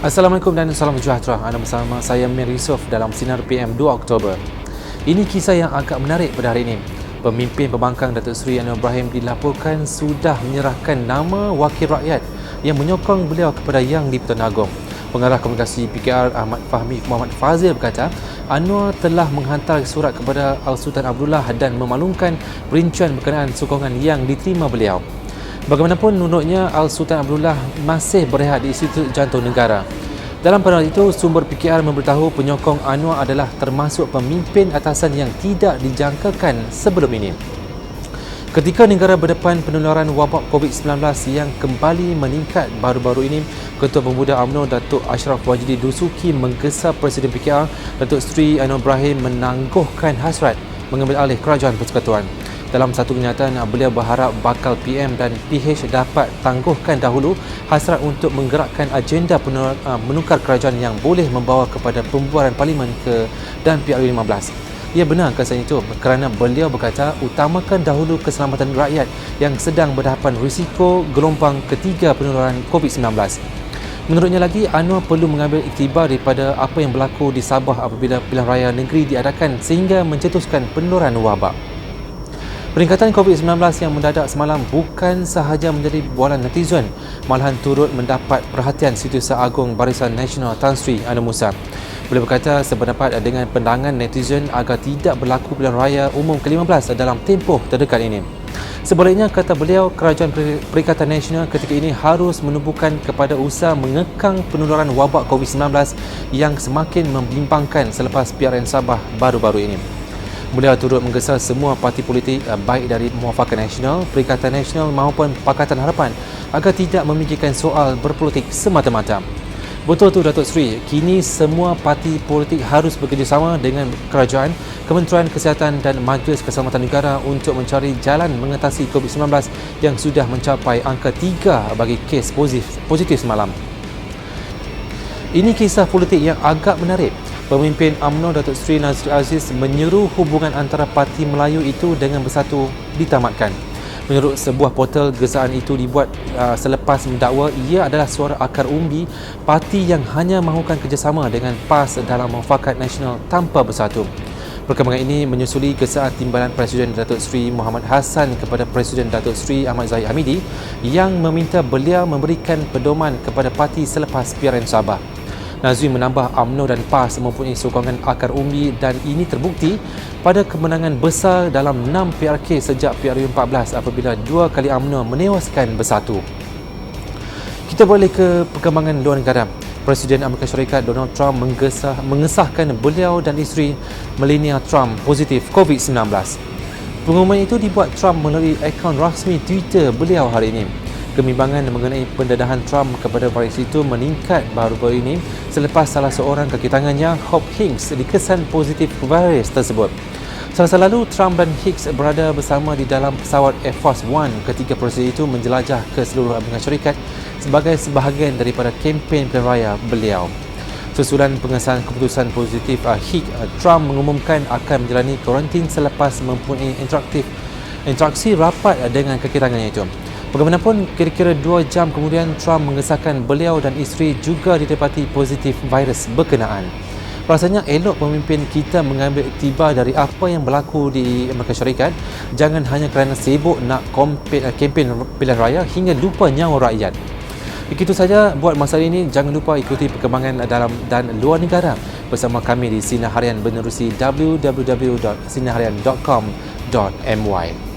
Assalamualaikum dan salam sejahtera. Anda bersama saya Mir Yusof dalam Sinar PM 2 Oktober. Ini kisah yang agak menarik pada hari ini. Pemimpin pembangkang Datuk Seri Anwar Ibrahim dilaporkan sudah menyerahkan nama wakil rakyat yang menyokong beliau kepada Yang di-Pertuan Agong. Pengarah komunikasi PKR Ahmad Fahmi Muhammad Fazil berkata, Anwar telah menghantar surat kepada Al-Sultan Abdullah dan memaklumkan perincian berkenaan sokongan yang diterima beliau. Bagaimanapun, menurutnya Al-Sultan Abdullah masih berehat di Institut Jantung Negara. Dalam pandangan itu, sumber PKR memberitahu penyokong Anwar adalah termasuk pemimpin atasan yang tidak dijangkakan sebelum ini. Ketika negara berdepan penularan wabak COVID-19 yang kembali meningkat baru-baru ini, Ketua Pemuda UMNO Datuk Ashraf Wajidi Dusuki menggesa Presiden PKR Datuk Seri Anwar Ibrahim menangguhkan hasrat mengambil alih Kerajaan Persekutuan. Dalam satu kenyataan, beliau berharap bakal PM dan PH dapat tangguhkan dahulu hasrat untuk menggerakkan agenda menukar kerajaan yang boleh membawa kepada pembubaran Parlimen dan PRU 15. Ia benar kesan itu kerana beliau berkata utamakan dahulu keselamatan rakyat yang sedang berhadapan risiko gelombang ketiga penularan COVID-19. Menurutnya lagi, Anwar perlu mengambil iktibar daripada apa yang berlaku di Sabah apabila pilihan raya negeri diadakan sehingga mencetuskan penularan wabak. Peningkatan COVID-19 yang mendadak semalam bukan sahaja menjadi bualan netizen, malahan turut mendapat perhatian Setiausaha Agung Barisan Nasional Tan Sri Anwar Musa. Beliau berkata sependapat dengan pandangan netizen agar tidak berlaku pilihan raya umum ke-15 dalam tempoh terdekat ini. Sebaliknya, kata beliau, Kerajaan Perikatan Nasional ketika ini harus menumpukan kepada usaha mengekang penularan wabak COVID-19 yang semakin membimbangkan selepas PRN Sabah baru-baru ini. Beliau turut menggesa semua parti politik baik dari Muafakat Nasional, Perikatan Nasional maupun Pakatan Harapan agar tidak memikirkan soal berpolitik semata-mata. Betul tu Datuk Seri, kini semua parti politik harus bekerjasama dengan kerajaan, Kementerian Kesihatan dan Majlis Keselamatan Negara untuk mencari jalan mengatasi COVID-19 yang sudah mencapai angka 3 bagi kes positif semalam. Ini kisah politik yang agak menarik. Pemimpin UMNO Datuk Seri Nazri Aziz menyeru hubungan antara parti Melayu itu dengan bersatu ditamatkan. Menurut sebuah portal, gesaan itu dibuat selepas mendakwa ia adalah suara akar umbi parti yang hanya mahukan kerjasama dengan PAS dalam Muafakat Nasional tanpa bersatu. Perkembangan ini menyusuli gesaan timbalan Presiden Datuk Seri Muhammad Hassan kepada Presiden Datuk Seri Ahmad Zahid Hamidi yang meminta beliau memberikan pedoman kepada parti selepas PRN Sabah. Nazri menambah UMNO dan PAS mempunyai sokongan akar umbi dan ini terbukti pada kemenangan besar dalam 6 PRK sejak PRU 14 apabila 2 kali UMNO menewaskan bersatu. Kita beralih ke perkembangan luar negara. Presiden Amerika Syarikat Donald Trump mengesahkan beliau dan isteri Melania Trump positif COVID-19. Pengumuman itu dibuat Trump melalui akaun rasmi Twitter beliau hari ini. Kebimbangan mengenai pendedahan Trump kepada virus itu meningkat baru-baru ini selepas salah seorang kaki tangannya, Hope Hicks, dikesan positif virus tersebut. Selasa lalu, Trump dan Hicks berada bersama di dalam pesawat Air Force One ketika presiden itu menjelajah ke seluruh Amerika Syarikat sebagai sebahagian daripada kempen pilihan raya beliau. Sesudah pengesahan keputusan positif Hicks, Trump mengumumkan akan menjalani kuarantin selepas mempunyai interaksi rapat dengan kaki tangannya itu. Bagaimanapun, kira-kira 2 jam kemudian Trump mengesahkan beliau dan isteri juga didapati positif virus berkenaan. Rasanya elok pemimpin kita mengambil iktibar dari apa yang berlaku di Amerika Syarikat, jangan hanya kerana sibuk nak kempen pilihan raya hingga lupa nyawa rakyat. Begitu saja buat masa ini, jangan lupa ikuti perkembangan dalam dan luar negara bersama kami di Sinar Harian menerusi www.sinarharian.com.my.